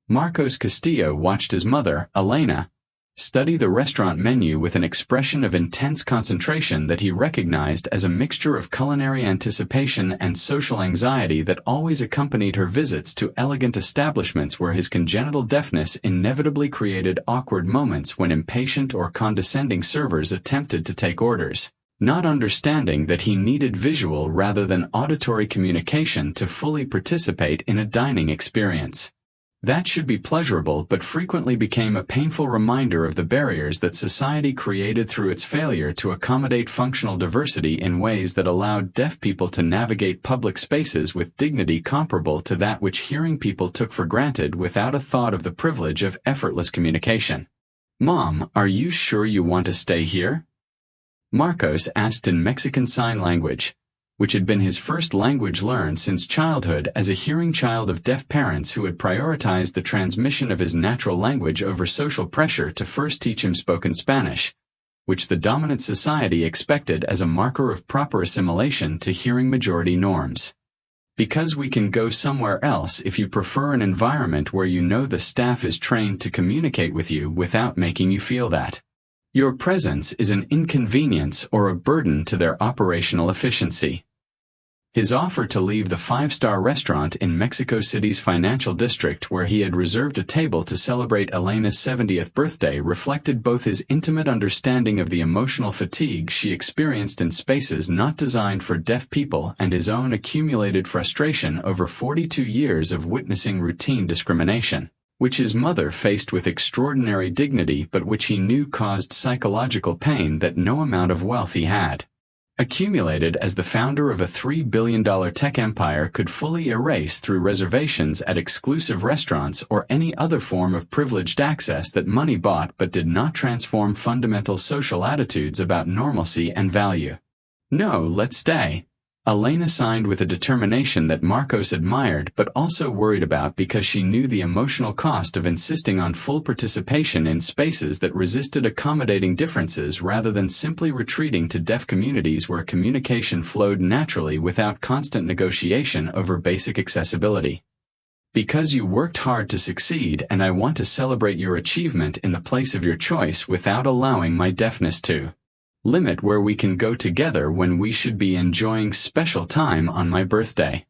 Marcos Castillo watched his mother, Elena, study the restaurant menu with an expression of intense concentration that he recognized as a mixture of culinary anticipation and social anxiety that always accompanied her visits to elegant establishments where his congenital deafness inevitably created awkward moments when impatient or condescending servers attempted to take orders, not understanding that he needed visual rather than auditory communication to fully participate in a dining experience. That should be pleasurable but frequently became a painful reminder of the barriers that society created through its failure to accommodate functional diversity in ways that allowed deaf people to navigate public spaces with dignity comparable to that which hearing people took for granted without a thought of the privilege of effortless communication. "Mom, are you sure you want to stay here?" Marcos asked in Mexican Sign Language, which had been his first language learned since childhood as a hearing child of deaf parents who had prioritized the transmission of his natural language over social pressure to first teach him spoken Spanish, which the dominant society expected as a marker of proper assimilation to hearing majority norms. "Because we can go somewhere else if you prefer an environment where you know the staff is trained to communicate with you without making you feel that your presence is an inconvenience or a burden to their operational efficiency." His offer to leave the five-star restaurant in Mexico City's financial district where he had reserved a table to celebrate Elena's 70th birthday reflected both his intimate understanding of the emotional fatigue she experienced in spaces not designed for deaf people and his own accumulated frustration over 42 years of witnessing routine discrimination, which his mother faced with extraordinary dignity but which he knew caused psychological pain that no amount of wealth he had accumulated as the founder of a $3 billion tech empire could fully erase through reservations at exclusive restaurants or any other form of privileged access that money bought but did not transform fundamental social attitudes about normalcy and value. "No, let's stay," Elena signed with a determination that Marcos admired but also worried about because she knew the emotional cost of insisting on full participation in spaces that resisted accommodating differences rather than simply retreating to deaf communities where communication flowed naturally without constant negotiation over basic accessibility. "Because you worked hard to succeed and I want to celebrate your achievement in the place of your choice without allowing my deafness to limit where we can go together when we should be enjoying special time on my birthday."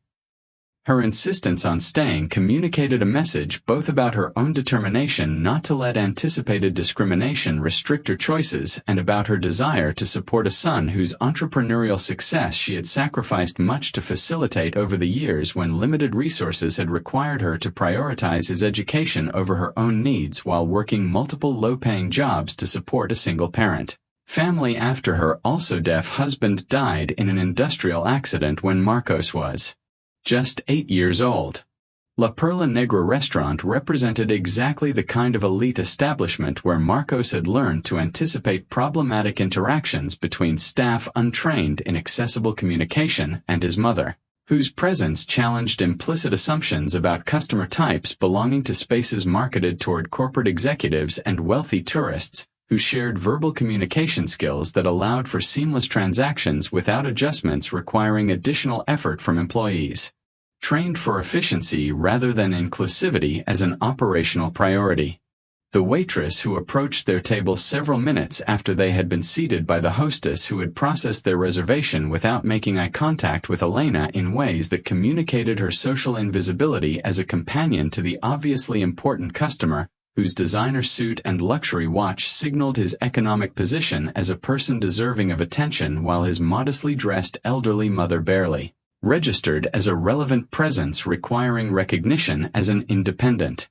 Her insistence on staying communicated a message both about her own determination not to let anticipated discrimination restrict her choices and about her desire to support a son whose entrepreneurial success she had sacrificed much to facilitate over the years when limited resources had required her to prioritize his education over her own needs while working multiple low-paying jobs to support a single parent. Family after her also deaf husband died in an industrial accident when Marcos was just 8 years old. La Perla Negra restaurant represented exactly the kind of elite establishment where Marcos had learned to anticipate problematic interactions between staff untrained in accessible communication and his mother, whose presence challenged implicit assumptions about customer types belonging to spaces marketed toward corporate executives and wealthy tourists, who shared verbal communication skills that allowed for seamless transactions without adjustments requiring additional effort from employees, trained for efficiency rather than inclusivity as an operational priority. The waitress who approached their table several minutes after they had been seated by the hostess who had processed their reservation without making eye contact with Elena in ways that communicated her social invisibility as a companion to the obviously important customer, whose designer suit and luxury watch signaled his economic position as a person deserving of attention while his modestly dressed elderly mother barely registered as a relevant presence requiring recognition as an independent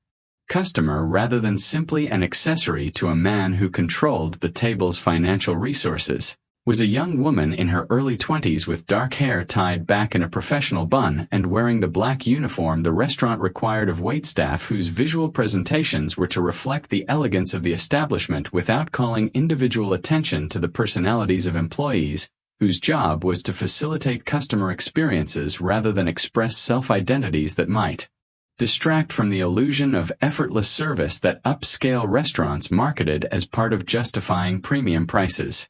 customer rather than simply an accessory to a man who controlled the table's financial resources, was a young woman in her early 20s with dark hair tied back in a professional bun and wearing the black uniform the restaurant required of waitstaff whose visual presentations were to reflect the elegance of the establishment without calling individual attention to the personalities of employees, whose job was to facilitate customer experiences rather than express self-identities that might distract from the illusion of effortless service that upscale restaurants marketed as part of justifying premium prices.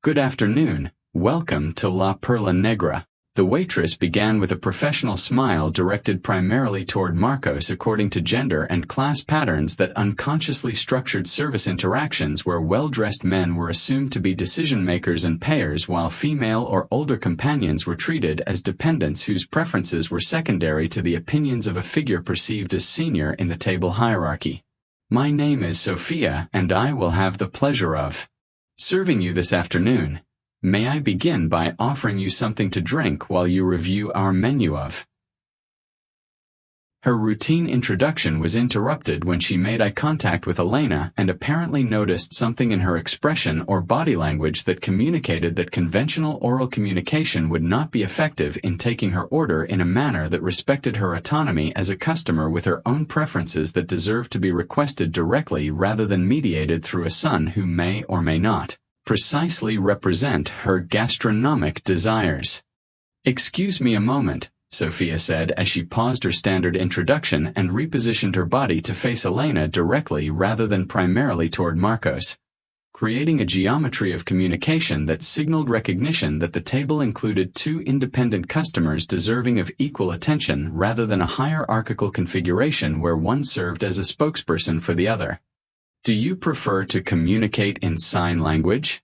"Good afternoon, welcome to La Perla Negra." The waitress began with a professional smile directed primarily toward Marcos according to gender and class patterns that unconsciously structured service interactions where well-dressed men were assumed to be decision-makers and payers while female or older companions were treated as dependents whose preferences were secondary to the opinions of a figure perceived as senior in the table hierarchy. "My name is Sophia, and I will have the pleasure of serving you this afternoon. May I begin by offering you something to drink while you review our menu of—" Her routine introduction was interrupted when she made eye contact with Elena and apparently noticed something in her expression or body language that communicated that conventional oral communication would not be effective in taking her order in a manner that respected her autonomy as a customer with her own preferences that deserved to be requested directly rather than mediated through a son who may or may not precisely represent her gastronomic desires. "Excuse me a moment," Sophia said as she paused her standard introduction and repositioned her body to face Elena directly rather than primarily toward Marcos, creating a geometry of communication that signaled recognition that the table included two independent customers deserving of equal attention rather than a hierarchical configuration where one served as a spokesperson for the other. "Do you prefer to communicate in sign language?"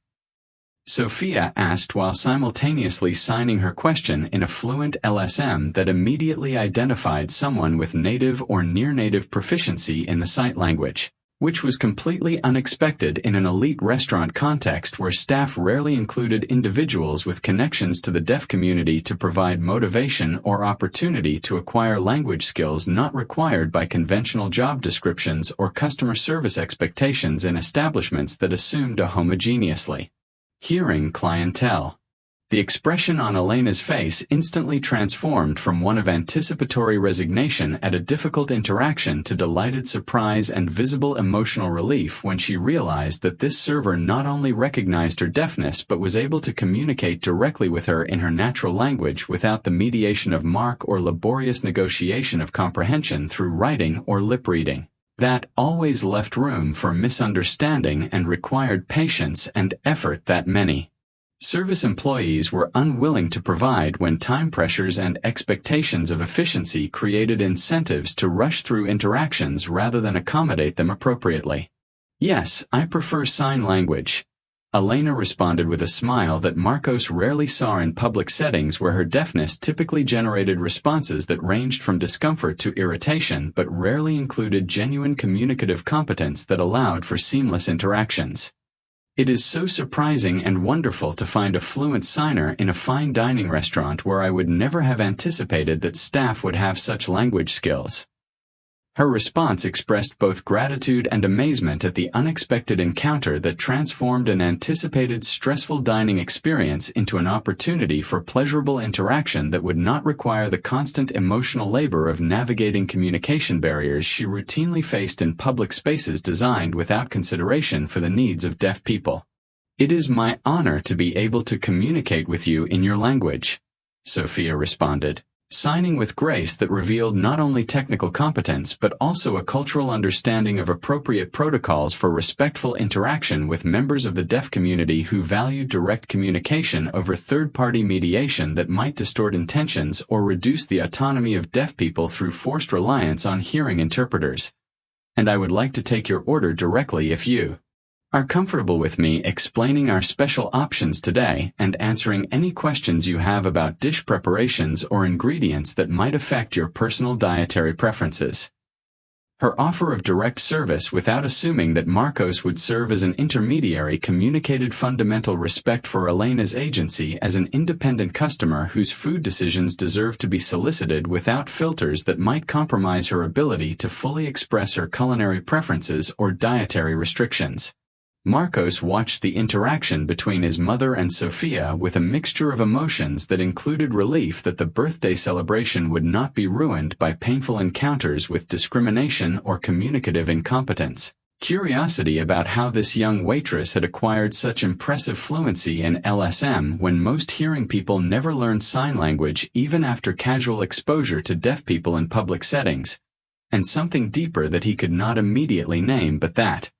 Sophia asked while simultaneously signing her question in a fluent LSM that immediately identified someone with native or near-native proficiency in the sight language, which was completely unexpected in an elite restaurant context where staff rarely included individuals with connections to the deaf community to provide motivation or opportunity to acquire language skills not required by conventional job descriptions or customer service expectations in establishments that assumed a homogeneously hearing clientele. The expression on Elena's face instantly transformed from one of anticipatory resignation at a difficult interaction to delighted surprise and visible emotional relief when she realized that this server not only recognized her deafness but was able to communicate directly with her in her natural language without the mediation of mark or laborious negotiation of comprehension through writing or lip reading. That always left room for misunderstanding and required patience and effort that many service employees were unwilling to provide when time pressures and expectations of efficiency created incentives to rush through interactions rather than accommodate them appropriately. "Yes, I prefer sign language," Elena responded with a smile that Marcos rarely saw in public settings where her deafness typically generated responses that ranged from discomfort to irritation but rarely included genuine communicative competence that allowed for seamless interactions. "It is so surprising and wonderful to find a fluent signer in a fine dining restaurant where I would never have anticipated that staff would have such language skills." Her response expressed both gratitude and amazement at the unexpected encounter that transformed an anticipated stressful dining experience into an opportunity for pleasurable interaction that would not require the constant emotional labor of navigating communication barriers she routinely faced in public spaces designed without consideration for the needs of deaf people. "It is my honor to be able to communicate with you in your language," Sophia responded, signing with grace that revealed not only technical competence but also a cultural understanding of appropriate protocols for respectful interaction with members of the deaf community who valued direct communication over third-party mediation that might distort intentions or reduce the autonomy of deaf people through forced reliance on hearing interpreters. "And I would like to take your order directly if you are comfortable with me explaining our special options today and answering any questions you have about dish preparations or ingredients that might affect your personal dietary preferences." Her offer of direct service without assuming that Marcos would serve as an intermediary communicated fundamental respect for Elena's agency as an independent customer whose food decisions deserved to be solicited without filters that might compromise her ability to fully express her culinary preferences or dietary restrictions. Marcos watched the interaction between his mother and Sophia with a mixture of emotions that included relief that the birthday celebration would not be ruined by painful encounters with discrimination or communicative incompetence, curiosity about how this young waitress had acquired such impressive fluency in LSM when most hearing people never learned sign language even after casual exposure to deaf people in public settings, and something deeper that he could not immediately name but that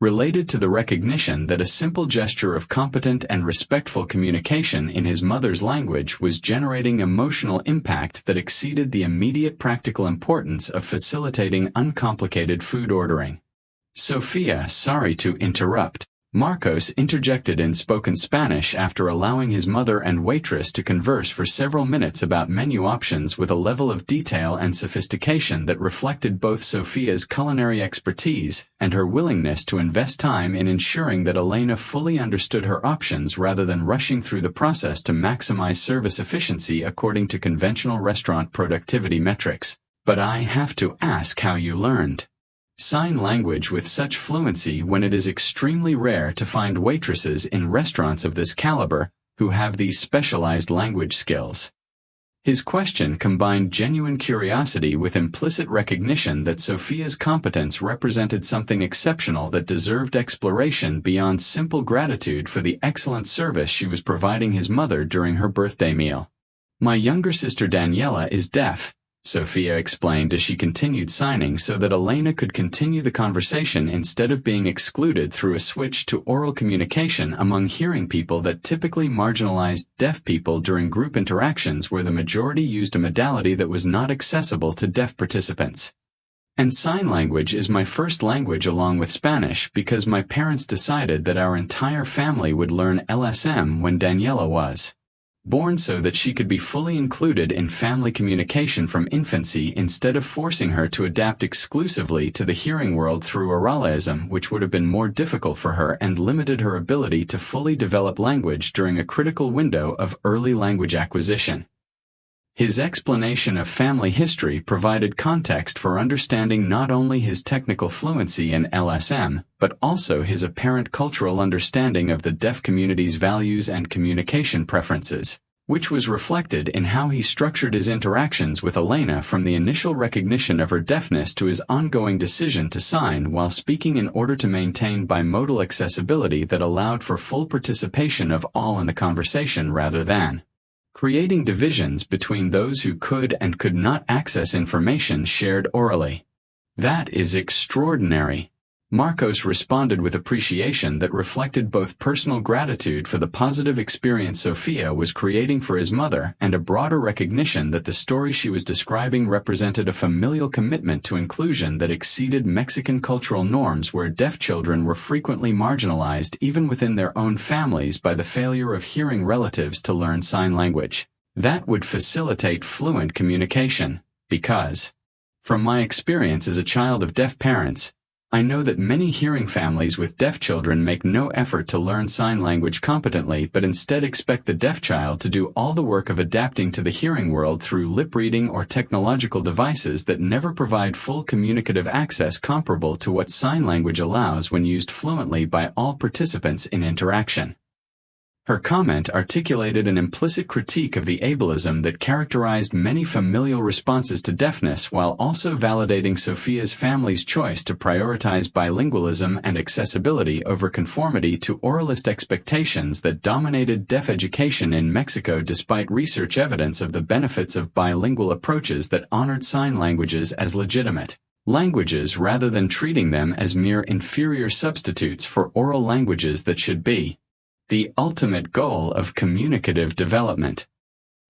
related to the recognition that a simple gesture of competent and respectful communication in his mother's language was generating emotional impact that exceeded the immediate practical importance of facilitating uncomplicated food ordering. Sophia, sorry to interrupt. Marcos interjected in spoken Spanish after allowing his mother and waitress to converse for several minutes about menu options with a level of detail and sophistication that reflected both Sophia's culinary expertise and her willingness to invest time in ensuring that Elena fully understood her options rather than rushing through the process to maximize service efficiency according to conventional restaurant productivity metrics. But I have to ask how you learned sign language with such fluency when it is extremely rare to find waitresses in restaurants of this caliber who have these specialized language skills. His question combined genuine curiosity with implicit recognition that Sophia's competence represented something exceptional that deserved exploration beyond simple gratitude for the excellent service she was providing his mother during her birthday meal. My younger sister Daniela is deaf, Sophia explained as she continued signing so that Elena could continue the conversation instead of being excluded through a switch to oral communication among hearing people that typically marginalized deaf people during group interactions where the majority used a modality that was not accessible to deaf participants. And sign language is my first language along with Spanish because my parents decided that our entire family would learn LSM when Daniela was born so that she could be fully included in family communication from infancy instead of forcing her to adapt exclusively to the hearing world through oralism, which would have been more difficult for her and limited her ability to fully develop language during a critical window of early language acquisition. His explanation of family history provided context for understanding not only his technical fluency in LSM, but also his apparent cultural understanding of the deaf community's values and communication preferences, which was reflected in how he structured his interactions with Elena from the initial recognition of her deafness to his ongoing decision to sign while speaking in order to maintain bimodal accessibility that allowed for full participation of all in the conversation rather than creating divisions between those who could and could not access information shared orally. That is extraordinary. Marcos responded with appreciation that reflected both personal gratitude for the positive experience Sophia was creating for his mother and a broader recognition that the story she was describing represented a familial commitment to inclusion that exceeded Mexican cultural norms where deaf children were frequently marginalized even within their own families by the failure of hearing relatives to learn sign language. That would facilitate fluent communication, because, from my experience as a child of deaf parents, I know that many hearing families with deaf children make no effort to learn sign language competently but instead expect the deaf child to do all the work of adapting to the hearing world through lip reading or technological devices that never provide full communicative access comparable to what sign language allows when used fluently by all participants in interaction. Her comment articulated an implicit critique of the ableism that characterized many familial responses to deafness while also validating Sophia's family's choice to prioritize bilingualism and accessibility over conformity to oralist expectations that dominated deaf education in Mexico despite research evidence of the benefits of bilingual approaches that honored sign languages as legitimate languages rather than treating them as mere inferior substitutes for oral languages that should be the ultimate goal of communicative development.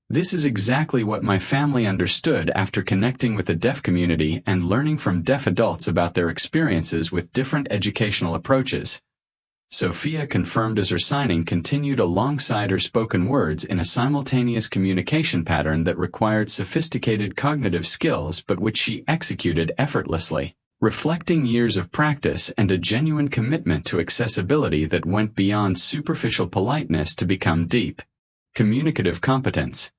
This is exactly what my family understood after connecting with the deaf community and learning from deaf adults about their experiences with different educational approaches. Sophia confirmed as her signing continued alongside her spoken words in a simultaneous communication pattern that required sophisticated cognitive skills but which she executed effortlessly, reflecting years of practice and a genuine commitment to accessibility that went beyond superficial politeness to become deep communicative competence.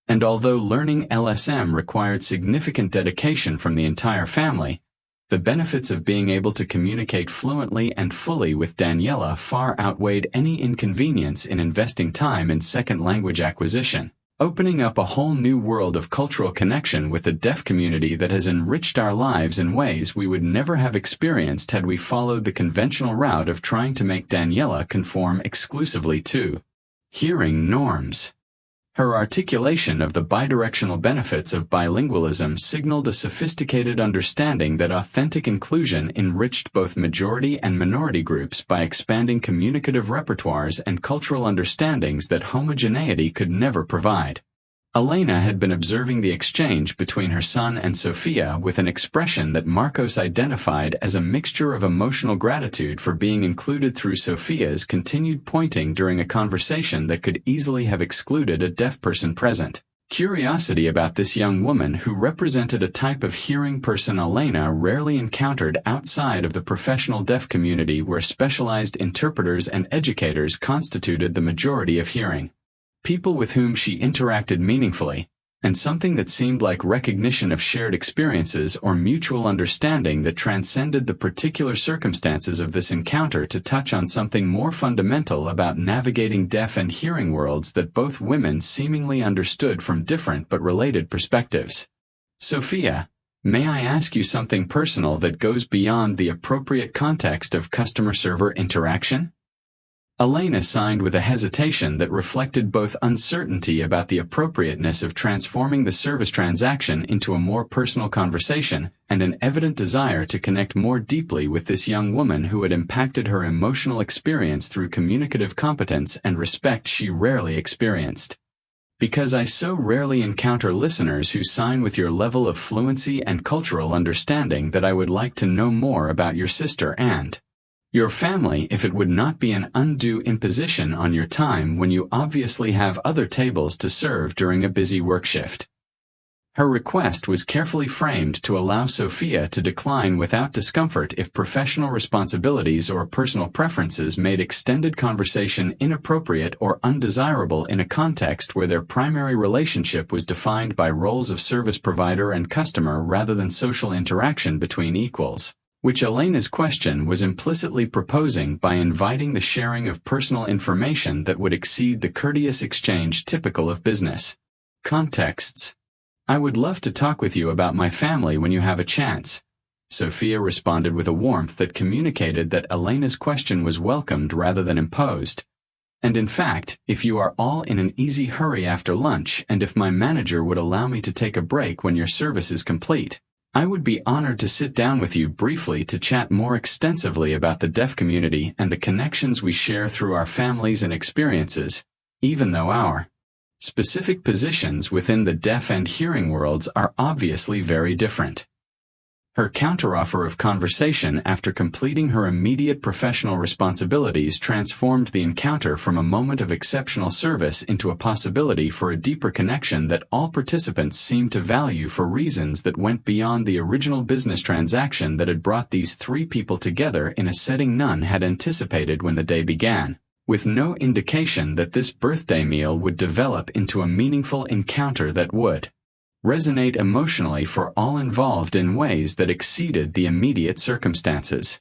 And although learning LSM required significant dedication from the entire family, the benefits of being able to communicate fluently and fully with Daniela far outweighed any inconvenience in investing time in second language acquisition, opening up a whole new world of cultural connection with the deaf community that has enriched our lives in ways we would never have experienced had we followed the conventional route of trying to make Daniela conform exclusively to hearing norms. Her articulation of the bidirectional benefits of bilingualism signaled a sophisticated understanding that authentic inclusion enriched both majority and minority groups by expanding communicative repertoires and cultural understandings that homogeneity could never provide. Elena had been observing the exchange between her son and Sophia with an expression that Marcos identified as a mixture of emotional gratitude for being included through Sophia's continued pointing during a conversation that could easily have excluded a deaf person present. Curiosity about this young woman who represented a type of hearing person Elena rarely encountered outside of the professional deaf community where specialized interpreters and educators constituted the majority of hearing. People with whom she interacted meaningfully, and something that seemed like recognition of shared experiences or mutual understanding that transcended the particular circumstances of this encounter to touch on something more fundamental about navigating deaf and hearing worlds that both women seemingly understood from different but related perspectives. Sophia, may I ask you something personal that goes beyond the appropriate context of customer-server interaction? Elena signed with a hesitation that reflected both uncertainty about the appropriateness of transforming the service transaction into a more personal conversation and an evident desire to connect more deeply with this young woman who had impacted her emotional experience through communicative competence and respect she rarely experienced. Because I so rarely encounter listeners who sign with your level of fluency and cultural understanding that I would like to know more about your sister and your family if it would not be an undue imposition on your time when you obviously have other tables to serve during a busy work shift. Her request was carefully framed to allow Sophia to decline without discomfort if professional responsibilities or personal preferences made extended conversation inappropriate or undesirable in a context where their primary relationship was defined by roles of service provider and customer rather than social interaction between equals, which Elena's question was implicitly proposing by inviting the sharing of personal information that would exceed the courteous exchange typical of business contexts. I would love to talk with you about my family when you have a chance. Sophia responded with a warmth that communicated that Elena's question was welcomed rather than imposed. And in fact, if you are all in an easy hurry after lunch and if my manager would allow me to take a break when your service is complete, I would be honored to sit down with you briefly to chat more extensively about the deaf community and the connections we share through our families and experiences, even though our specific positions within the deaf and hearing worlds are obviously very different. Her counteroffer of conversation after completing her immediate professional responsibilities transformed the encounter from a moment of exceptional service into a possibility for a deeper connection that all participants seemed to value for reasons that went beyond the original business transaction that had brought these three people together in a setting none had anticipated when the day began, with no indication that this birthday meal would develop into a meaningful encounter that would resonate emotionally for all involved in ways that exceeded the immediate circumstances.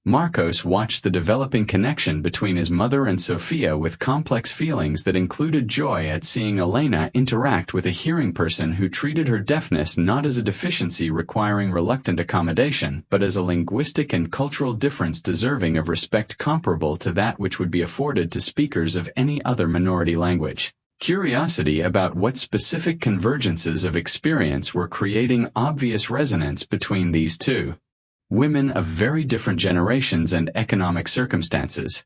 Marcos watched the developing connection between his mother and Sophia with complex feelings that included joy at seeing Elena interact with a hearing person who treated her deafness not as a deficiency requiring reluctant accommodation but as a linguistic and cultural difference deserving of respect comparable to that which would be afforded to speakers of any other minority language. Curiosity about what specific convergences of experience were creating obvious resonance between these two women of very different generations and economic circumstances,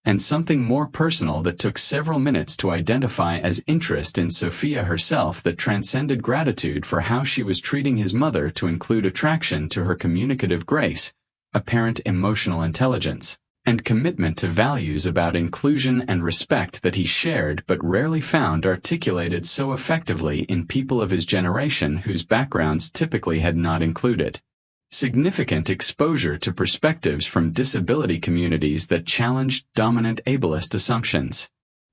and something more personal that took several minutes to identify as interest in Sophia herself that transcended gratitude for how she was treating his mother to include attraction to her communicative grace, apparent emotional intelligence, and commitment to values about inclusion and respect that he shared but rarely found articulated so effectively in people of his generation whose backgrounds typically had not included significant exposure to perspectives from disability communities that challenged dominant ableist assumptions.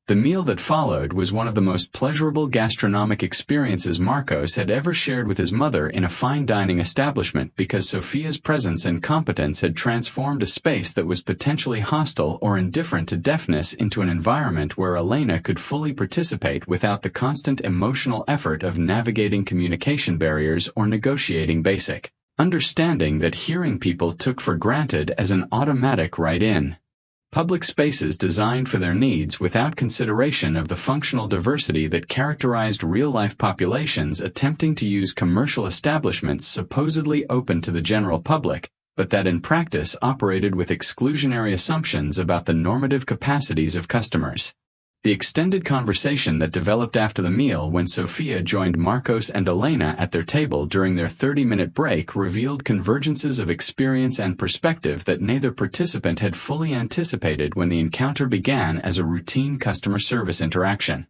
The meal that followed was one of the most pleasurable gastronomic experiences Marcos had ever shared with his mother in a fine dining establishment because Sophia's presence and competence had transformed a space that was potentially hostile or indifferent to deafness into an environment where Elena could fully participate without the constant emotional effort of navigating communication barriers or negotiating basic understanding that hearing people took for granted as an automatic right in. Public spaces designed for their needs without consideration of the functional diversity that characterized real-life populations attempting to use commercial establishments supposedly open to the general public, but that in practice operated with exclusionary assumptions about the normative capacities of customers. The extended conversation that developed after the meal when Sophia joined Marcos and Elena at their table during their 30-minute break revealed convergences of experience and perspective that neither participant had fully anticipated when the encounter began as a routine customer service interaction.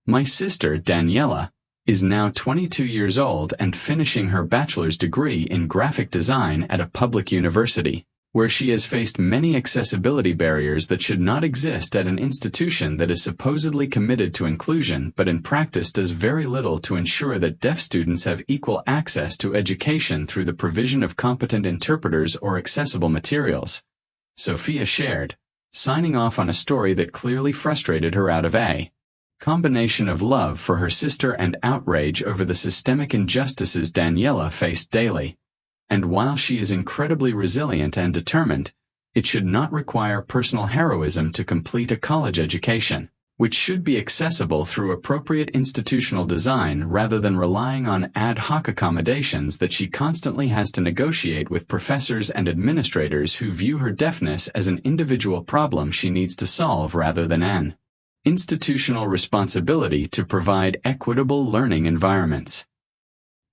My sister, Daniela, is now 22 years old and finishing her bachelor's degree in graphic design at a public university, where she has faced many accessibility barriers that should not exist at an institution that is supposedly committed to inclusion but in practice does very little to ensure that deaf students have equal access to education through the provision of competent interpreters or accessible materials. Sophia shared, signing off on a story that clearly frustrated her out of a combination of love for her sister and outrage over the systemic injustices Daniela faced daily. And while she is incredibly resilient and determined, it should not require personal heroism to complete a college education, which should be accessible through appropriate institutional design rather than relying on ad hoc accommodations that she constantly has to negotiate with professors and administrators who view her deafness as an individual problem she needs to solve rather than an institutional responsibility to provide equitable learning environments.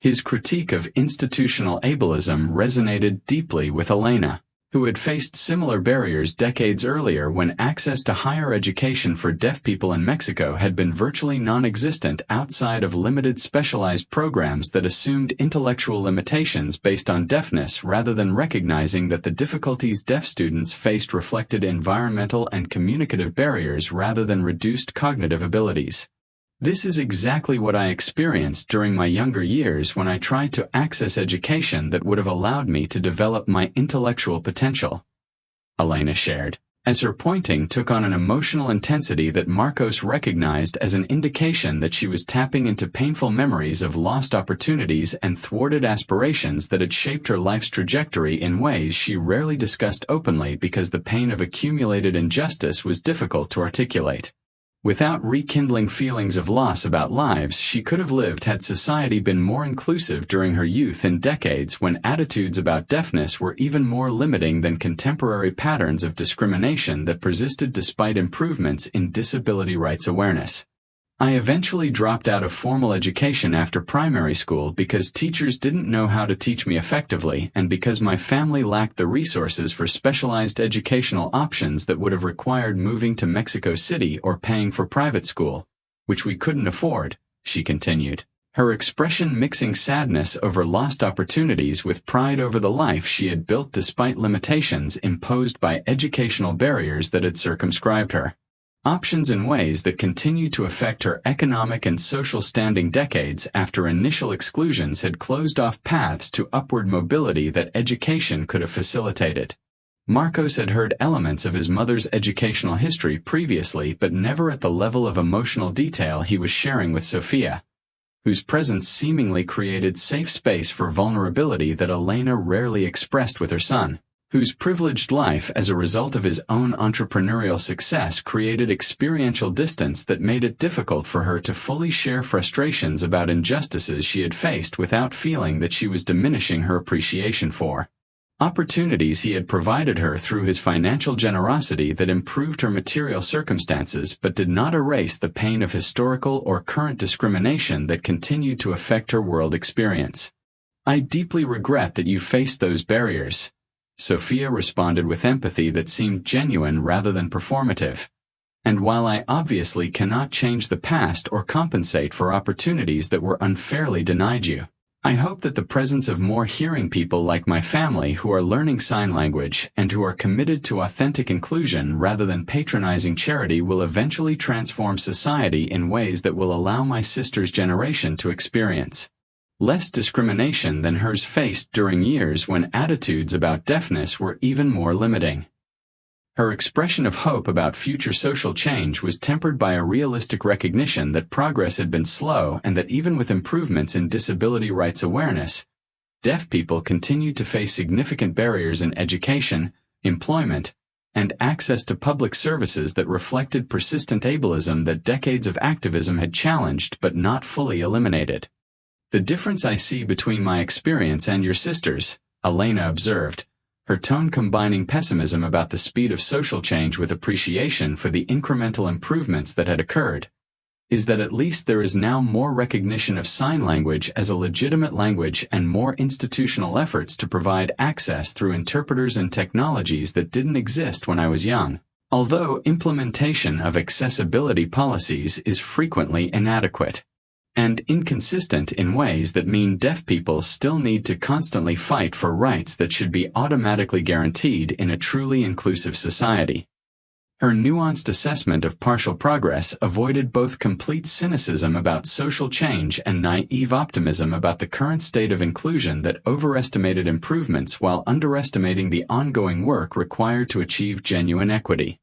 His critique of institutional ableism resonated deeply with Elena, who had faced similar barriers decades earlier when access to higher education for deaf people in Mexico had been virtually non-existent outside of limited specialized programs that assumed intellectual limitations based on deafness rather than recognizing that the difficulties deaf students faced reflected environmental and communicative barriers rather than reduced cognitive abilities. This is exactly what I experienced during my younger years when I tried to access education that would have allowed me to develop my intellectual potential, Elena shared, as her pointing took on an emotional intensity that Marcos recognized as an indication that she was tapping into painful memories of lost opportunities and thwarted aspirations that had shaped her life's trajectory in ways she rarely discussed openly because the pain of accumulated injustice was difficult to articulate. Without rekindling feelings of loss about lives she could have lived had society been more inclusive during her youth in decades when attitudes about deafness were even more limiting than contemporary patterns of discrimination that persisted despite improvements in disability rights awareness. I eventually dropped out of formal education after primary school because teachers didn't know how to teach me effectively and because my family lacked the resources for specialized educational options that would have required moving to Mexico City or paying for private school, which we couldn't afford, she continued, her expression mixing sadness over lost opportunities with pride over the life she had built despite limitations imposed by educational barriers that had circumscribed her. Options in ways that continue to affect her economic and social standing decades after initial exclusions had closed off paths to upward mobility that education could have facilitated. Marcos had heard elements of his mother's educational history previously but never at the level of emotional detail he was sharing with Sophia, whose presence seemingly created safe space for vulnerability that Elena rarely expressed with her son, whose privileged life as a result of his own entrepreneurial success created experiential distance that made it difficult for her to fully share frustrations about injustices she had faced without feeling that she was diminishing her appreciation for opportunities he had provided her through his financial generosity that improved her material circumstances but did not erase the pain of historical or current discrimination that continued to affect her world experience. I deeply regret that you faced those barriers, Sophia responded with empathy that seemed genuine rather than performative. And while I obviously cannot change the past or compensate for opportunities that were unfairly denied you, I hope that the presence of more hearing people like my family who are learning sign language and who are committed to authentic inclusion rather than patronizing charity will eventually transform society in ways that will allow my sister's generation to experience less discrimination than hers faced during years when attitudes about deafness were even more limiting. Her expression of hope about future social change was tempered by a realistic recognition that progress had been slow and that even with improvements in disability rights awareness, deaf people continued to face significant barriers in education, employment, and access to public services that reflected persistent ableism that decades of activism had challenged but not fully eliminated. "The difference I see between my experience and your sister's," Elena observed, her tone combining pessimism about the speed of social change with appreciation for the incremental improvements that had occurred, "is that at least there is now more recognition of sign language as a legitimate language and more institutional efforts to provide access through interpreters and technologies that didn't exist when I was young, although implementation of accessibility policies is frequently inadequate and inconsistent in ways that mean deaf people still need to constantly fight for rights that should be automatically guaranteed in a truly inclusive society." Her nuanced assessment of partial progress avoided both complete cynicism about social change and naive optimism about the current state of inclusion that overestimated improvements while underestimating the ongoing work required to achieve genuine equity.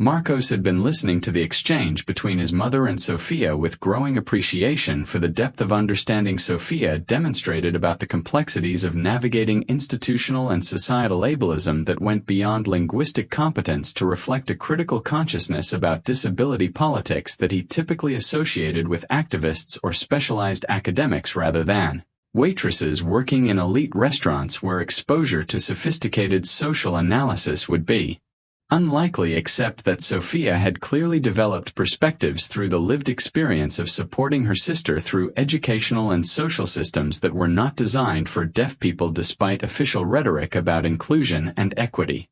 Marcos had been listening to the exchange between his mother and Sophia with growing appreciation for the depth of understanding Sophia demonstrated about the complexities of navigating institutional and societal ableism that went beyond linguistic competence to reflect a critical consciousness about disability politics that he typically associated with activists or specialized academics rather than waitresses working in elite restaurants where exposure to sophisticated social analysis would be unlikely, except that Sophia had clearly developed perspectives through the lived experience of supporting her sister through educational and social systems that were not designed for deaf people despite official rhetoric about inclusion and equity.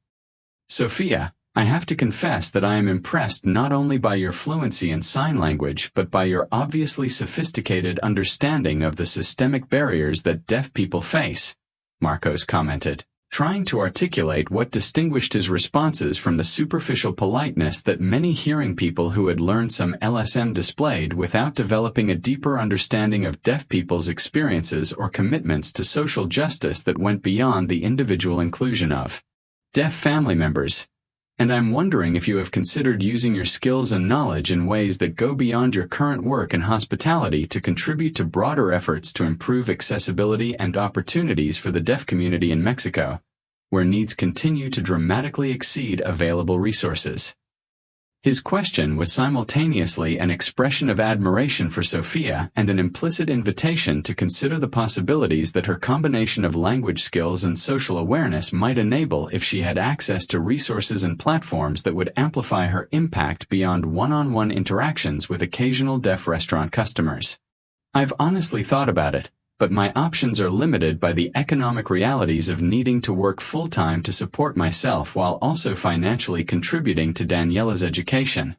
"Sophia, I have to confess that I am impressed not only by your fluency in sign language but by your obviously sophisticated understanding of the systemic barriers that deaf people face," Marcos commented, trying to articulate what distinguished his responses from the superficial politeness that many hearing people who had learned some LSM displayed without developing a deeper understanding of deaf people's experiences or commitments to social justice that went beyond the individual inclusion of deaf family members. "And I'm wondering if you have considered using your skills and knowledge in ways that go beyond your current work in hospitality to contribute to broader efforts to improve accessibility and opportunities for the deaf community in Mexico, where needs continue to dramatically exceed available resources." His question was simultaneously an expression of admiration for Sophia and an implicit invitation to consider the possibilities that her combination of language skills and social awareness might enable if she had access to resources and platforms that would amplify her impact beyond one-on-one interactions with occasional deaf restaurant customers. "I've honestly thought about it, but my options are limited by the economic realities of needing to work full-time to support myself while also financially contributing to Daniela's education,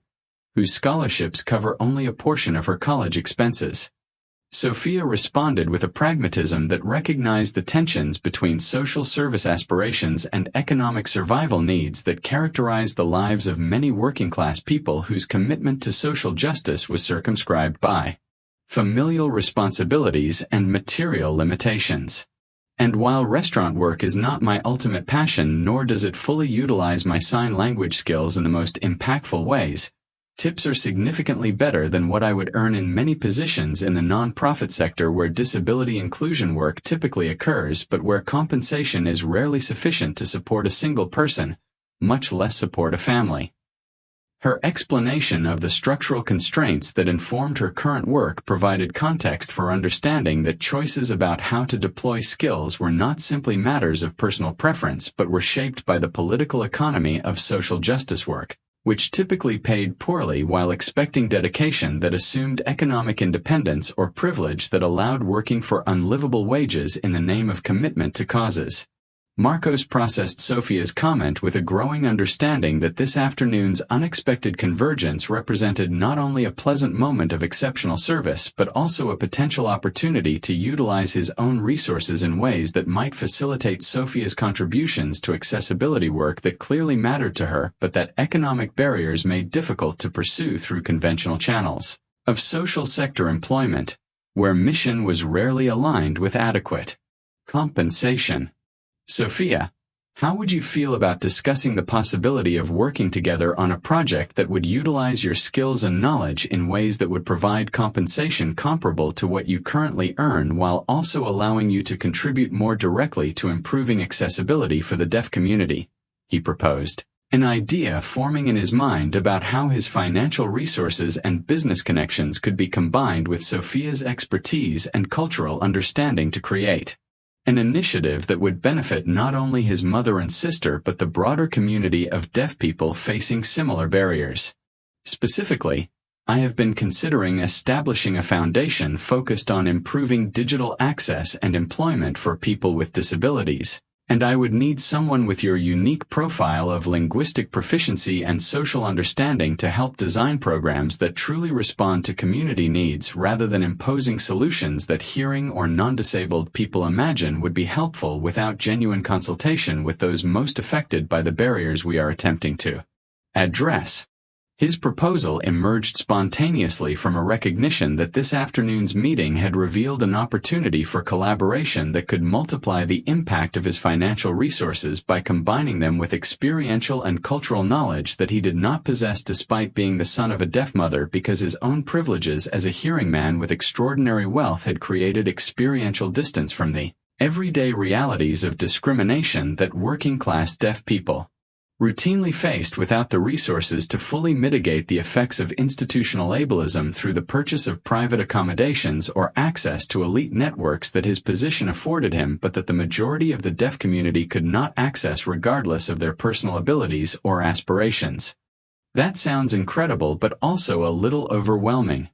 whose scholarships cover only a portion of her college expenses." Sophia responded with a pragmatism that recognized the tensions between social service aspirations and economic survival needs that characterize the lives of many working-class people whose commitment to social justice was circumscribed by familial responsibilities and material limitations. "And while restaurant work is not my ultimate passion, nor does it fully utilize my sign language skills in the most impactful ways, tips are significantly better than what I would earn in many positions in the nonprofit sector where disability inclusion work typically occurs but where compensation is rarely sufficient to support a single person, much less support a family." Her explanation of the structural constraints that informed her current work provided context for understanding that choices about how to deploy skills were not simply matters of personal preference but were shaped by the political economy of social justice work, which typically paid poorly while expecting dedication that assumed economic independence or privilege that allowed working for unlivable wages in the name of commitment to causes. Marcos processed Sophia's comment with a growing understanding that this afternoon's unexpected convergence represented not only a pleasant moment of exceptional service but also a potential opportunity to utilize his own resources in ways that might facilitate Sophia's contributions to accessibility work that clearly mattered to her but that economic barriers made difficult to pursue through conventional channels of social sector employment, where mission was rarely aligned with adequate compensation. "Sophia, how would you feel about discussing the possibility of working together on a project that would utilize your skills and knowledge in ways that would provide compensation comparable to what you currently earn while also allowing you to contribute more directly to improving accessibility for the deaf community?" he proposed, An idea forming in his mind about how his financial resources and business connections could be combined with Sophia's expertise and cultural understanding to create an initiative that would benefit not only his mother and sister but the broader community of deaf people facing similar barriers. Specifically, I have been considering establishing a foundation focused on improving digital access and employment for people with disabilities, and I would need someone with your unique profile of linguistic proficiency and social understanding to help design programs that truly respond to community needs rather than imposing solutions that hearing or non-disabled people imagine would be helpful without genuine consultation with those most affected by the barriers we are attempting to address. His proposal emerged spontaneously from a recognition that this afternoon's meeting had revealed an opportunity for collaboration that could multiply the impact of his financial resources by combining them with experiential and cultural knowledge that he did not possess despite being the son of a deaf mother, because his own privileges as a hearing man with extraordinary wealth had created experiential distance from the everyday realities of discrimination that working-class deaf people routinely faced without the resources to fully mitigate the effects of institutional ableism through the purchase of private accommodations or access to elite networks that his position afforded him, but that the majority of the deaf community could not access regardless of their personal abilities or aspirations. That sounds incredible but also a little overwhelming.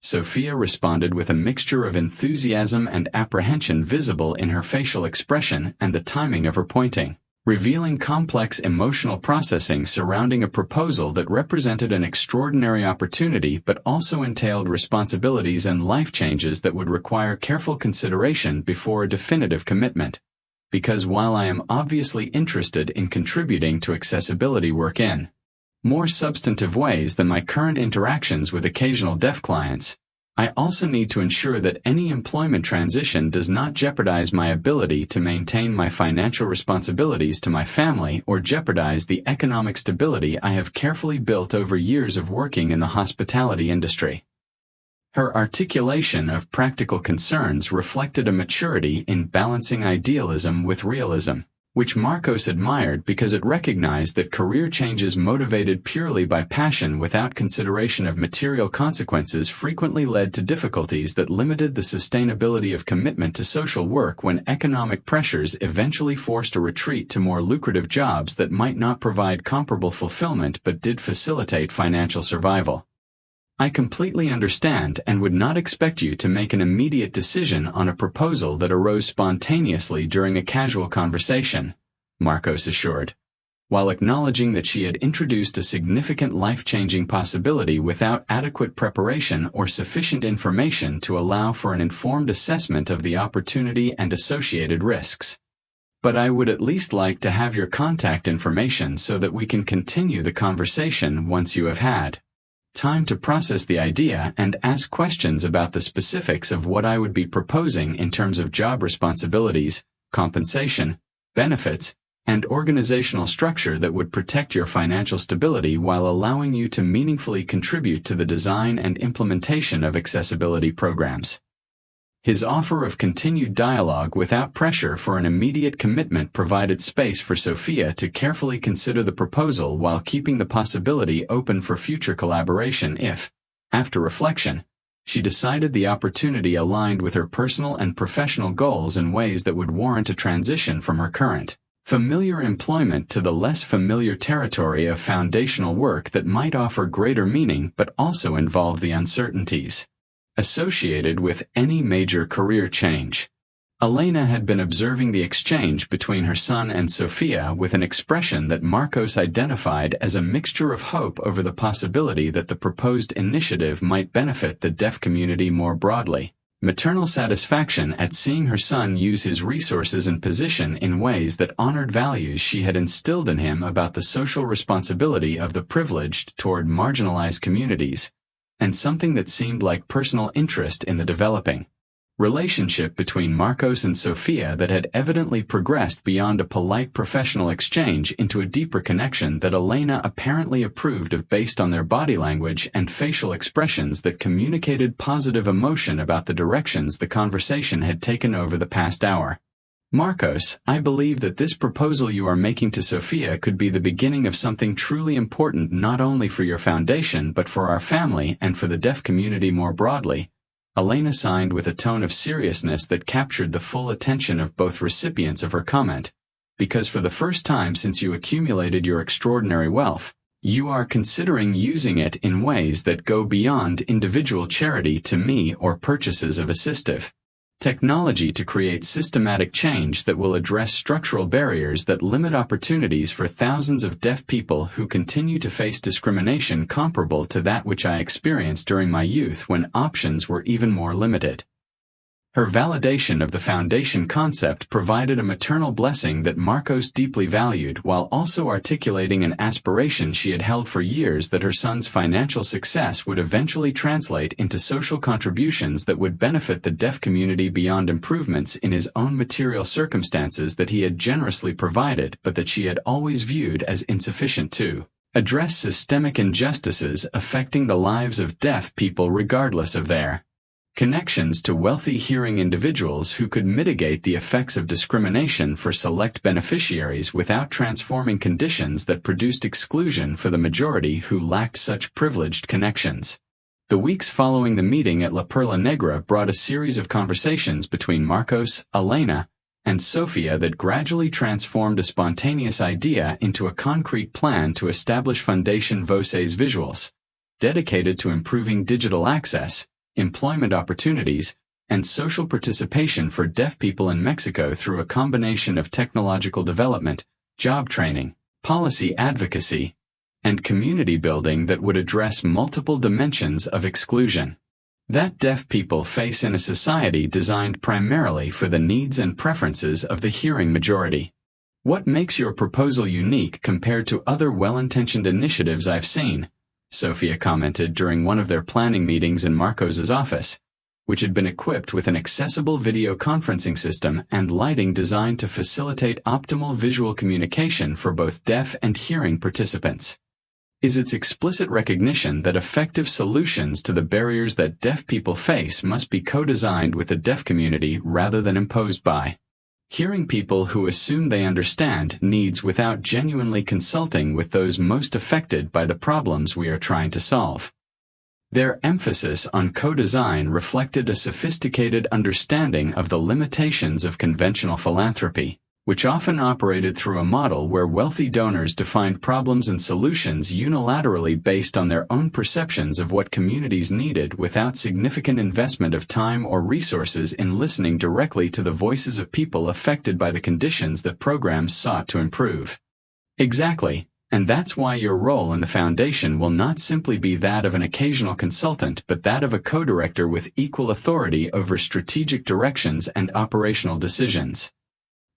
Sophia responded with a mixture of enthusiasm and apprehension visible in her facial expression and the timing of her pointing, revealing complex emotional processing surrounding a proposal that represented an extraordinary opportunity but also entailed responsibilities and life changes that would require careful consideration before a definitive commitment. Because while I am obviously interested in contributing to accessibility work in more substantive ways than my current interactions with occasional deaf clients, I also need to ensure that any employment transition does not jeopardize my ability to maintain my financial responsibilities to my family or jeopardize the economic stability I have carefully built over years of working in the hospitality industry. Her articulation of practical concerns reflected a maturity in balancing idealism with realism, which Marcos admired because it recognized that career changes motivated purely by passion without consideration of material consequences frequently led to difficulties that limited the sustainability of commitment to social work when economic pressures eventually forced a retreat to more lucrative jobs that might not provide comparable fulfillment but did facilitate financial survival. I completely understand and would not expect you to make an immediate decision on a proposal that arose spontaneously during a casual conversation, Marcos assured, while acknowledging that she had introduced a significant life-changing possibility without adequate preparation or sufficient information to allow for an informed assessment of the opportunity and associated risks. But I would at least like to have your contact information so that we can continue the conversation once you have had time to process the idea and ask questions about the specifics of what I would be proposing in terms of job responsibilities, compensation, benefits, and organizational structure that would protect your financial stability while allowing you to meaningfully contribute to the design and implementation of accessibility programs. His offer of continued dialogue without pressure for an immediate commitment provided space for Sophia to carefully consider the proposal while keeping the possibility open for future collaboration if, after reflection, she decided the opportunity aligned with her personal and professional goals in ways that would warrant a transition from her current, familiar employment to the less familiar territory of foundational work that might offer greater meaning but also involve the uncertainties associated with any major career change. Elena had been observing the exchange between her son and Sophia with an expression that Marcos identified as a mixture of hope over the possibility that the proposed initiative might benefit the deaf community more broadly, maternal satisfaction at seeing her son use his resources and position in ways that honored values she had instilled in him about the social responsibility of the privileged toward marginalized communities, and something that seemed like personal interest in the developing relationship between Marcos and Sophia that had evidently progressed beyond a polite professional exchange into a deeper connection that Elena apparently approved of based on their body language and facial expressions that communicated positive emotion about the directions the conversation had taken over the past hour. Marcos, I believe that this proposal you are making to Sophia could be the beginning of something truly important not only for your foundation but for our family and for the deaf community more broadly. Elena signed with a tone of seriousness that captured the full attention of both recipients of her comment. Because for the first time since you accumulated your extraordinary wealth, you are considering using it in ways that go beyond individual charity to me or purchases of assistive technology to create systematic change that will address structural barriers that limit opportunities for thousands of deaf people who continue to face discrimination comparable to that which I experienced during my youth when options were even more limited. Her validation of the foundation concept provided a maternal blessing that Marcos deeply valued while also articulating an aspiration she had held for years that her son's financial success would eventually translate into social contributions that would benefit the deaf community beyond improvements in his own material circumstances that he had generously provided but that she had always viewed as insufficient to address systemic injustices affecting the lives of deaf people regardless of their connections to wealthy hearing individuals who could mitigate the effects of discrimination for select beneficiaries without transforming conditions that produced exclusion for the majority who lacked such privileged connections. The weeks following the meeting at La Perla Negra brought a series of conversations between Marcos, Elena, and Sofia that gradually transformed a spontaneous idea into a concrete plan to establish Fundación Voces Visuals, dedicated to improving digital access, employment opportunities, and social participation for deaf people in Mexico through a combination of technological development, job training, policy advocacy, and community building that would address multiple dimensions of exclusion that deaf people face in a society designed primarily for the needs and preferences of the hearing majority. What makes your proposal unique compared to other well-intentioned initiatives I've seen? Sofia commented during one of their planning meetings in Marcos's office, which had been equipped with an accessible video conferencing system and lighting designed to facilitate optimal visual communication for both deaf and hearing participants, is its explicit recognition that effective solutions to the barriers that deaf people face must be co-designed with the deaf community rather than imposed by hearing people who assume they understand needs without genuinely consulting with those most affected by the problems we are trying to solve. Their emphasis on co-design reflected a sophisticated understanding of the limitations of conventional philanthropy, which often operated through a model where wealthy donors defined problems and solutions unilaterally based on their own perceptions of what communities needed without significant investment of time or resources in listening directly to the voices of people affected by the conditions that programs sought to improve. Exactly, and that's why your role in the foundation will not simply be that of an occasional consultant but that of a co-director with equal authority over strategic directions and operational decisions.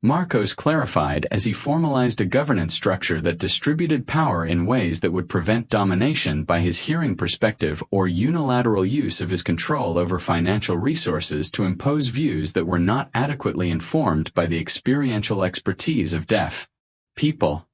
Marcos clarified as he formalized a governance structure that distributed power in ways that would prevent domination by his hearing perspective or unilateral use of his control over financial resources to impose views that were not adequately informed by the experiential expertise of deaf people.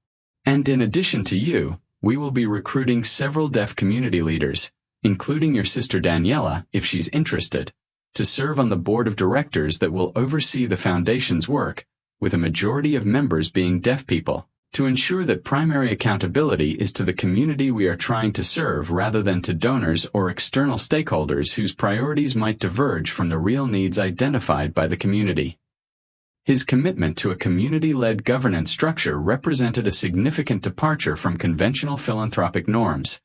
And in addition to you, we will be recruiting several deaf community leaders, including your sister Daniela, if she's interested, to serve on the board of directors that will oversee the foundation's work, with a majority of members being deaf people, to ensure that primary accountability is to the community we are trying to serve rather than to donors or external stakeholders whose priorities might diverge from the real needs identified by the community. His commitment to a community-led governance structure represented a significant departure from conventional philanthropic norms,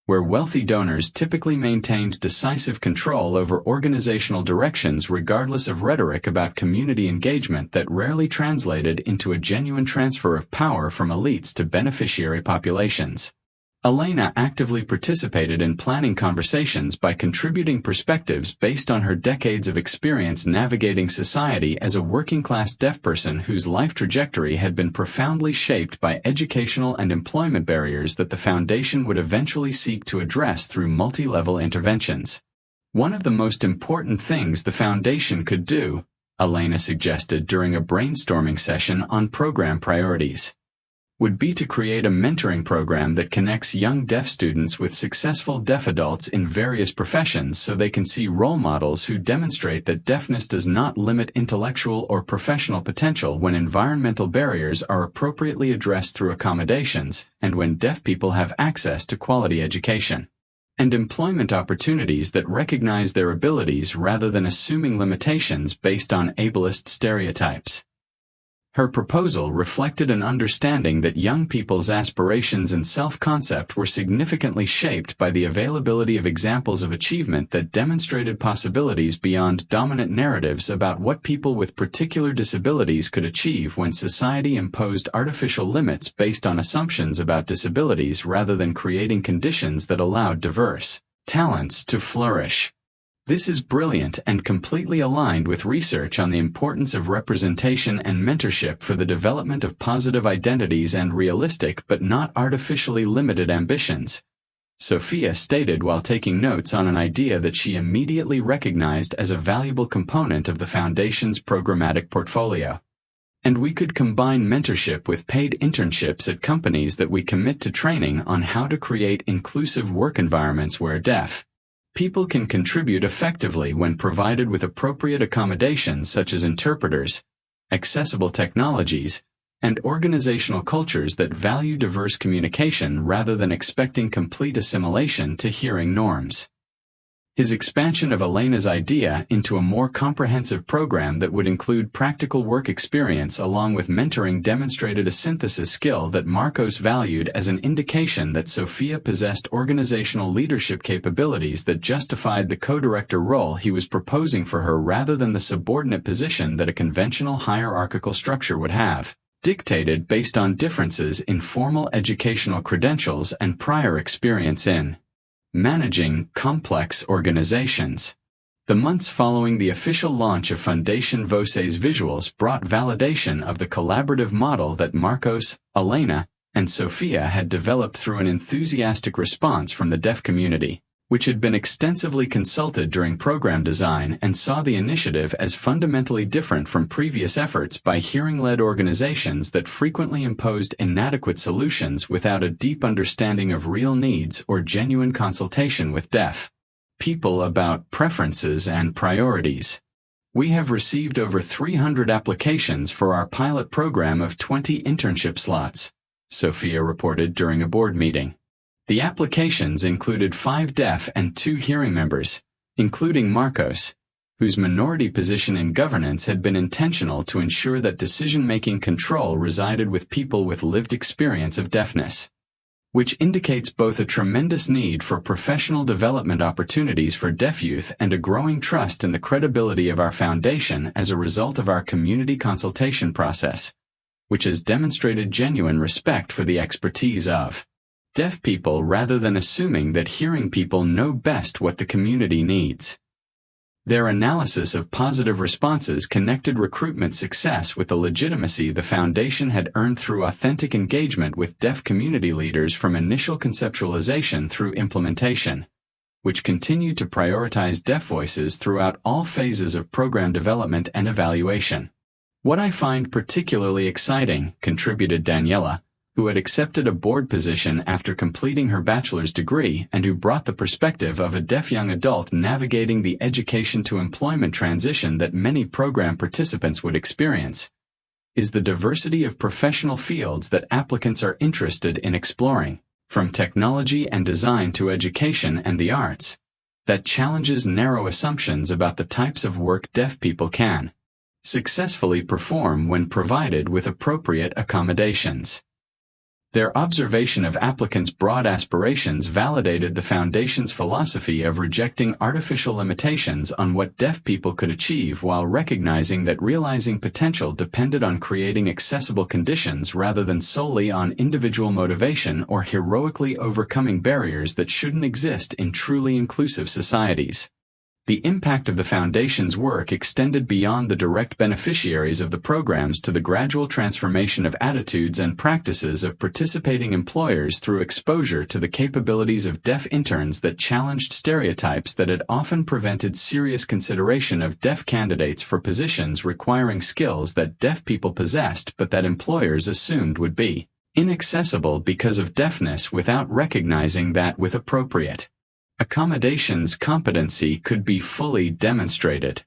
where wealthy donors typically maintained decisive control over organizational directions regardless of rhetoric about community engagement that rarely translated into a genuine transfer of power from elites to beneficiary populations. Elena actively participated in planning conversations by contributing perspectives based on her decades of experience navigating society as a working-class deaf person whose life trajectory had been profoundly shaped by educational and employment barriers that the foundation would eventually seek to address through multi-level interventions. One of the most important things the foundation could do, Elena suggested during a brainstorming session on program priorities, would be to create a mentoring program that connects young deaf students with successful deaf adults in various professions so they can see role models who demonstrate that deafness does not limit intellectual or professional potential when environmental barriers are appropriately addressed through accommodations and when deaf people have access to quality education and employment opportunities that recognize their abilities rather than assuming limitations based on ableist stereotypes. Her proposal reflected an understanding that young people's aspirations and self-concept were significantly shaped by the availability of examples of achievement that demonstrated possibilities beyond dominant narratives about what people with particular disabilities could achieve when society imposed artificial limits based on assumptions about disabilities rather than creating conditions that allowed diverse talents to flourish. This is brilliant and completely aligned with research on the importance of representation and mentorship for the development of positive identities and realistic but not artificially limited ambitions, Sophia stated while taking notes on an idea that she immediately recognized as a valuable component of the Foundation's programmatic portfolio. And we could combine mentorship with paid internships at companies that we commit to training on how to create inclusive work environments where deaf people can contribute effectively when provided with appropriate accommodations such as interpreters, accessible technologies, and organizational cultures that value diverse communication rather than expecting complete assimilation to hearing norms. His expansion of Elena's idea into a more comprehensive program that would include practical work experience along with mentoring demonstrated a synthesis skill that Marcos valued as an indication that Sophia possessed organizational leadership capabilities that justified the co-director role he was proposing for her rather than the subordinate position that a conventional hierarchical structure would have, dictated based on differences in formal educational credentials and prior experience in managing complex organizations. The months following the official launch of Foundation Voce's visuals brought validation of the collaborative model that Marcos, Elena, and Sophia had developed through an enthusiastic response from the deaf community, which had been extensively consulted during program design and saw the initiative as fundamentally different from previous efforts by hearing-led organizations that frequently imposed inadequate solutions without a deep understanding of real needs or genuine consultation with deaf people about preferences and priorities. We have received over 300 applications for our pilot program of 20 internship slots, Sophia reported during a board meeting. The applications included 5 deaf and 2 hearing members, including Marcos, whose minority position in governance had been intentional to ensure that decision-making control resided with people with lived experience of deafness, which indicates both a tremendous need for professional development opportunities for deaf youth and a growing trust in the credibility of our foundation as a result of our community consultation process, which has demonstrated genuine respect for the expertise of deaf people rather than assuming that hearing people know best what the community needs. Their analysis of positive responses connected recruitment success with the legitimacy the Foundation had earned through authentic engagement with deaf community leaders from initial conceptualization through implementation, which continued to prioritize deaf voices throughout all phases of program development and evaluation. What I find particularly exciting, contributed Daniela, who had accepted a board position after completing her bachelor's degree and who brought the perspective of a deaf young adult navigating the education-to-employment transition that many program participants would experience, is the diversity of professional fields that applicants are interested in exploring, from technology and design to education and the arts, that challenges narrow assumptions about the types of work deaf people can successfully perform when provided with appropriate accommodations. Their observation of applicants' broad aspirations validated the Foundation's philosophy of rejecting artificial limitations on what deaf people could achieve while recognizing that realizing potential depended on creating accessible conditions rather than solely on individual motivation or heroically overcoming barriers that shouldn't exist in truly inclusive societies. The impact of the Foundation's work extended beyond the direct beneficiaries of the programs to the gradual transformation of attitudes and practices of participating employers through exposure to the capabilities of deaf interns that challenged stereotypes that had often prevented serious consideration of deaf candidates for positions requiring skills that deaf people possessed but that employers assumed would be Inaccessible because of deafness without recognizing that with appropriate accommodations competency could be fully demonstrated.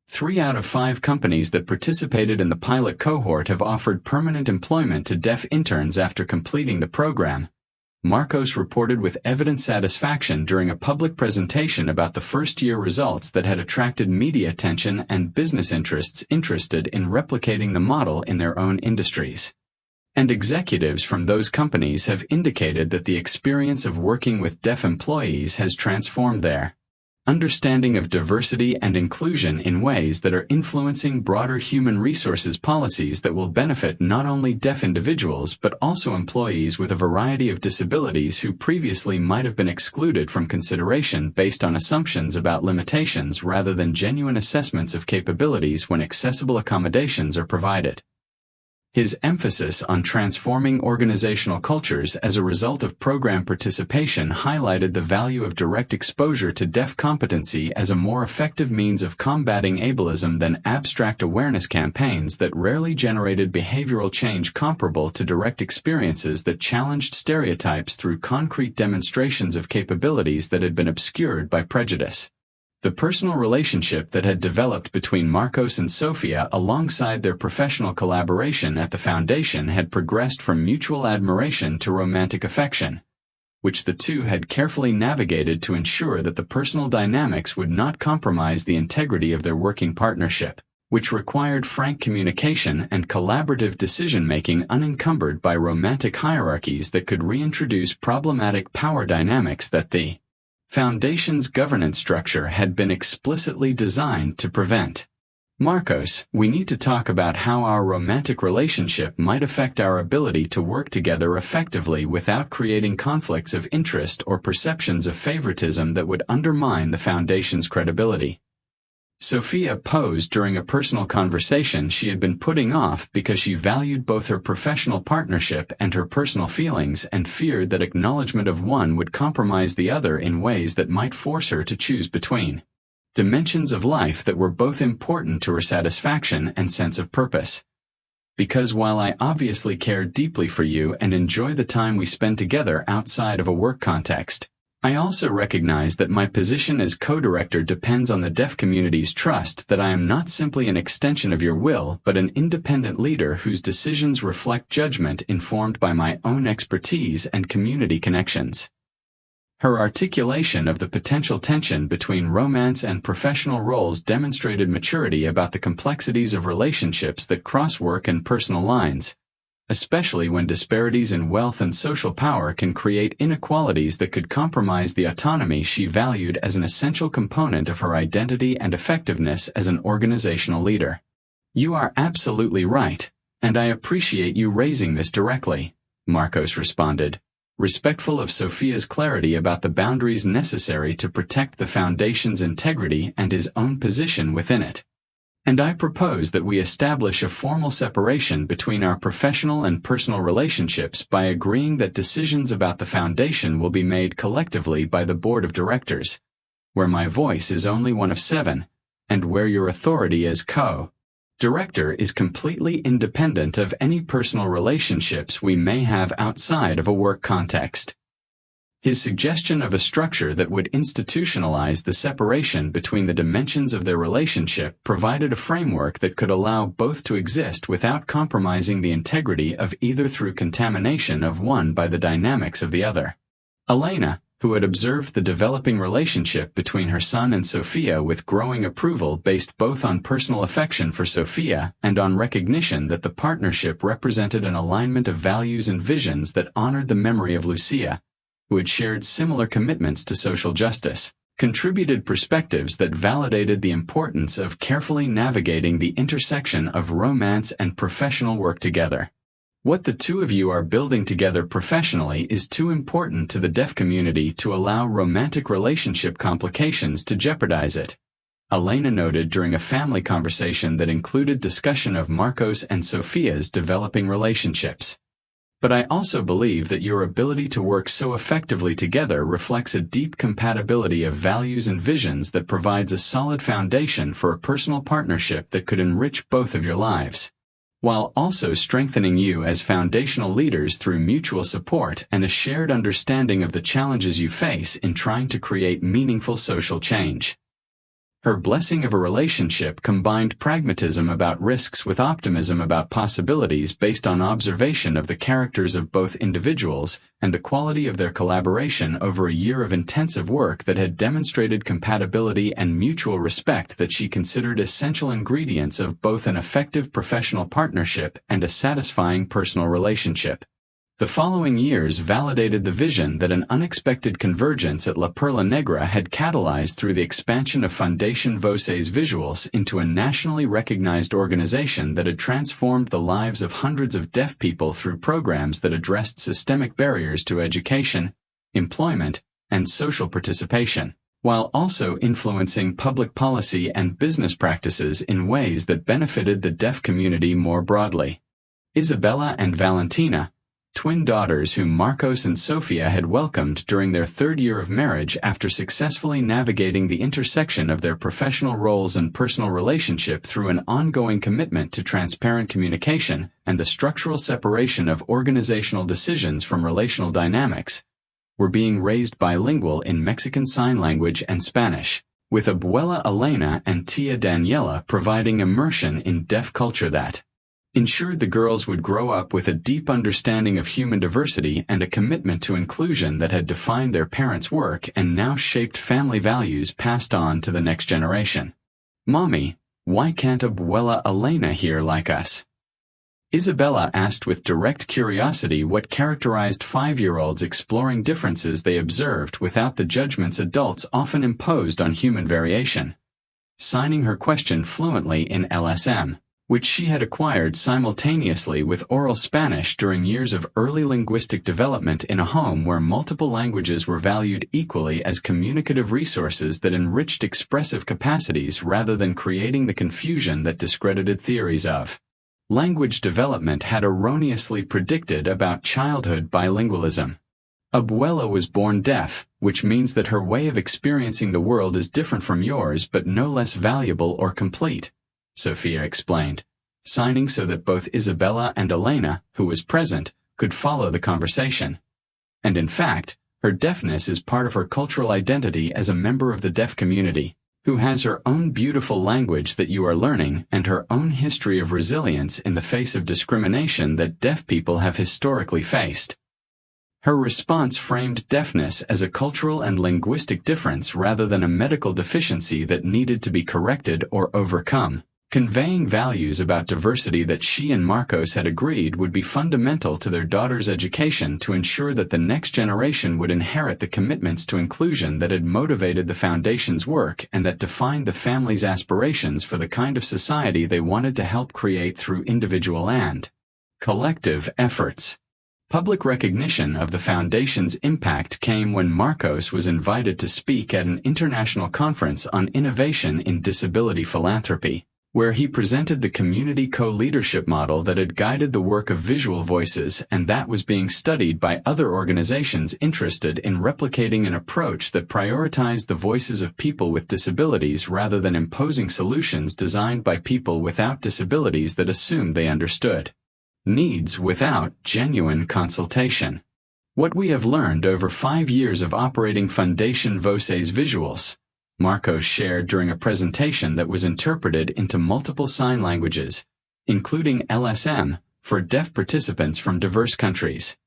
3 out of 5 companies that participated in the pilot cohort have offered permanent employment to deaf interns after completing the program. Marcos reported with evident satisfaction during a public presentation about the first-year results that had attracted media attention and business interests interested in replicating the model in their own industries. And executives from those companies have indicated that the experience of working with deaf employees has transformed their understanding of diversity and inclusion in ways that are influencing broader human resources policies that will benefit not only deaf individuals but also employees with a variety of disabilities who previously might have been excluded from consideration based on assumptions about limitations rather than genuine assessments of capabilities when accessible accommodations are provided. His emphasis on transforming organizational cultures as a result of program participation highlighted the value of direct exposure to deaf competency as a more effective means of combating ableism than abstract awareness campaigns that rarely generated behavioral change comparable to direct experiences that challenged stereotypes through concrete demonstrations of capabilities that had been obscured by prejudice. The personal relationship that had developed between Marcos and Sofia alongside their professional collaboration at the foundation had progressed from mutual admiration to romantic affection, which the two had carefully navigated to ensure that the personal dynamics would not compromise the integrity of their working partnership, which required frank communication and collaborative decision-making unencumbered by romantic hierarchies that could reintroduce problematic power dynamics that the Foundation's governance structure had been explicitly designed to prevent. Marcos, we need to talk about how our romantic relationship might affect our ability to work together effectively without creating conflicts of interest or perceptions of favoritism that would undermine the Foundation's credibility. Sofia posed during a personal conversation she had been putting off because she valued both her professional partnership and her personal feelings and feared that acknowledgement of one would compromise the other in ways that might force her to choose between dimensions of life that were both important to her satisfaction and sense of purpose. Because while I obviously care deeply for you and enjoy the time we spend together outside of a work context, I also recognize that my position as co-director depends on the deaf community's trust that I am not simply an extension of your will but an independent leader whose decisions reflect judgment informed by my own expertise and community connections. Her articulation of the potential tension between romance and professional roles demonstrated maturity about the complexities of relationships that cross work and personal lines, especially when disparities in wealth and social power can create inequalities that could compromise the autonomy she valued as an essential component of her identity and effectiveness as an organizational leader. You are absolutely right, and I appreciate you raising this directly, Marcos responded, respectful of Sofia's clarity about the boundaries necessary to protect the Foundation's integrity and his own position within it. And I propose that we establish a formal separation between our professional and personal relationships by agreeing that decisions about the Foundation will be made collectively by the Board of Directors, where my voice is only one of 7, and where your authority as co-director is completely independent of any personal relationships we may have outside of a work context. His suggestion of a structure that would institutionalize the separation between the dimensions of their relationship provided a framework that could allow both to exist without compromising the integrity of either through contamination of one by the dynamics of the other. Elena, who had observed the developing relationship between her son and Sofia with growing approval based both on personal affection for Sofia and on recognition that the partnership represented an alignment of values and visions that honored the memory of Lucia, who had shared similar commitments to social justice, contributed perspectives that validated the importance of carefully navigating the intersection of romance and professional work together. What the two of you are building together professionally is too important to the deaf community to allow romantic relationship complications to jeopardize it, Elena noted during a family conversation that included discussion of Marcos and Sofia's developing relationships. But I also believe that your ability to work so effectively together reflects a deep compatibility of values and visions that provides a solid foundation for a personal partnership that could enrich both of your lives. while also strengthening you as foundational leaders through mutual support and a shared understanding of the challenges you face in trying to create meaningful social change. Her blessing of a relationship combined pragmatism about risks with optimism about possibilities based on observation of the characters of both individuals and the quality of their collaboration over a year of intensive work that had demonstrated compatibility and mutual respect that she considered essential ingredients of both an effective professional partnership and a satisfying personal relationship. The following years validated the vision that an unexpected convergence at La Perla Negra had catalyzed through the expansion of Fondation Voces Visuals into a nationally recognized organization that had transformed the lives of hundreds of deaf people through programs that addressed systemic barriers to education, employment, and social participation, while also influencing public policy and business practices in ways that benefited the deaf community more broadly. Isabella and Valentina, twin daughters whom Marcos and Sofia had welcomed during their third year of marriage after successfully navigating the intersection of their professional roles and personal relationship through an ongoing commitment to transparent communication and the structural separation of organizational decisions from relational dynamics, were being raised bilingual in Mexican Sign Language and Spanish, with Abuela Elena and Tia Daniela providing immersion in deaf culture that ensured the girls would grow up with a deep understanding of human diversity and a commitment to inclusion that had defined their parents' work and now shaped family values passed on to the next generation. "Mommy, why can't Abuela Elena hear like us?" Isabella asked with direct curiosity what characterized 5-year-olds exploring differences they observed without the judgments adults often imposed on human variation. Signing her question fluently in LSM, which she had acquired simultaneously with oral Spanish during years of early linguistic development in a home where multiple languages were valued equally as communicative resources that enriched expressive capacities rather than creating the confusion that discredited theories of language development had erroneously predicted about childhood bilingualism. Abuela was born deaf, which means that her way of experiencing the world is different from yours but no less valuable or complete, Sofia explained, signing so that both Isabella and Elena, who was present, could follow the conversation. And in fact, her deafness is part of her cultural identity as a member of the deaf community, who has her own beautiful language that you are learning and her own history of resilience in the face of discrimination that deaf people have historically faced. Her response framed deafness as a cultural and linguistic difference rather than a medical deficiency that needed to be corrected or overcome, conveying values about diversity that she and Marcos had agreed would be fundamental to their daughter's education to ensure that the next generation would inherit the commitments to inclusion that had motivated the Foundation's work and that defined the family's aspirations for the kind of society they wanted to help create through individual and collective efforts. Public recognition of the Foundation's impact came when Marcos was invited to speak at an international conference on innovation in disability philanthropy, where he presented the community co-leadership model that had guided the work of Visual Voices and that was being studied by other organizations interested in replicating an approach that prioritized the voices of people with disabilities rather than imposing solutions designed by people without disabilities that assumed they understood needs without genuine consultation. What we have learned over 5 years of operating Fondation Voces Visuals, Marcos shared during a presentation that was interpreted into multiple sign languages, including LSM, for deaf participants from diverse countries,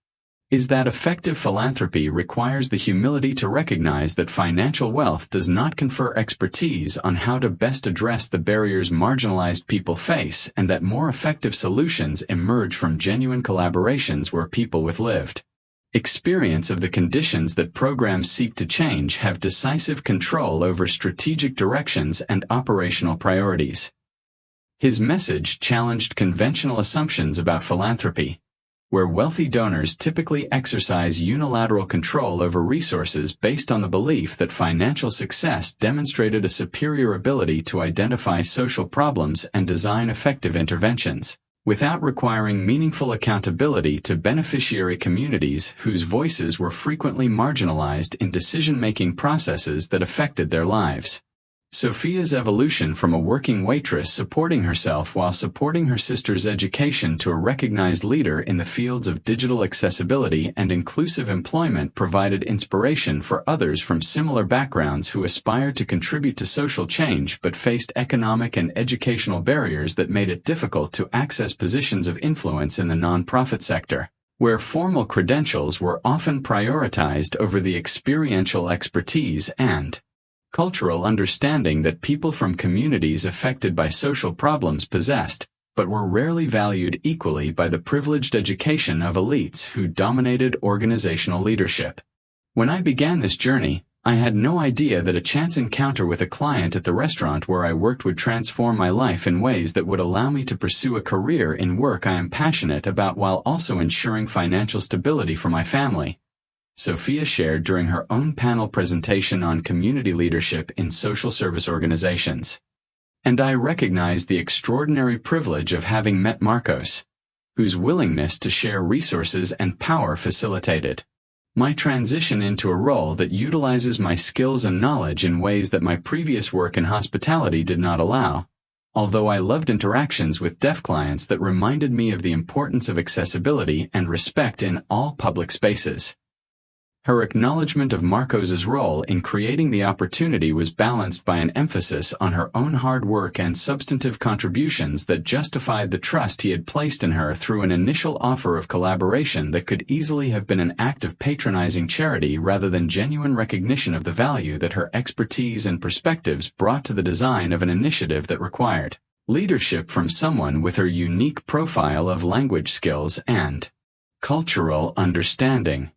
is that effective philanthropy requires the humility to recognize that financial wealth does not confer expertise on how to best address the barriers marginalized people face and that more effective solutions emerge from genuine collaborations where people with lived experience of the conditions that programs seek to change have decisive control over strategic directions and operational priorities. His message challenged conventional assumptions about philanthropy, where wealthy donors typically exercise unilateral control over resources based on the belief that financial success demonstrated a superior ability to identify social problems and design effective interventions, without requiring meaningful accountability to beneficiary communities whose voices were frequently marginalized in decision-making processes that affected their lives. Sophia's evolution from a working waitress supporting herself while supporting her sister's education to a recognized leader in the fields of digital accessibility and inclusive employment provided inspiration for others from similar backgrounds who aspired to contribute to social change but faced economic and educational barriers that made it difficult to access positions of influence in the nonprofit sector, where formal credentials were often prioritized over the experiential expertise and cultural understanding that people from communities affected by social problems possessed, but were rarely valued equally by the privileged education of elites who dominated organizational leadership. When I began this journey, I had no idea that a chance encounter with a client at the restaurant where I worked would transform my life in ways that would allow me to pursue a career in work I am passionate about while also ensuring financial stability for my family. Sophia shared during her own panel presentation on community leadership in social service organizations. And I recognized the extraordinary privilege of having met Marcos, whose willingness to share resources and power facilitated my transition into a role that utilizes my skills and knowledge in ways that my previous work in hospitality did not allow, although I loved interactions with deaf clients that reminded me of the importance of accessibility and respect in all public spaces. Her acknowledgement of Marcos's role in creating the opportunity was balanced by an emphasis on her own hard work and substantive contributions that justified the trust he had placed in her through an initial offer of collaboration that could easily have been an act of patronizing charity rather than genuine recognition of the value that her expertise and perspectives brought to the design of an initiative that required leadership from someone with her unique profile of language skills and cultural understanding.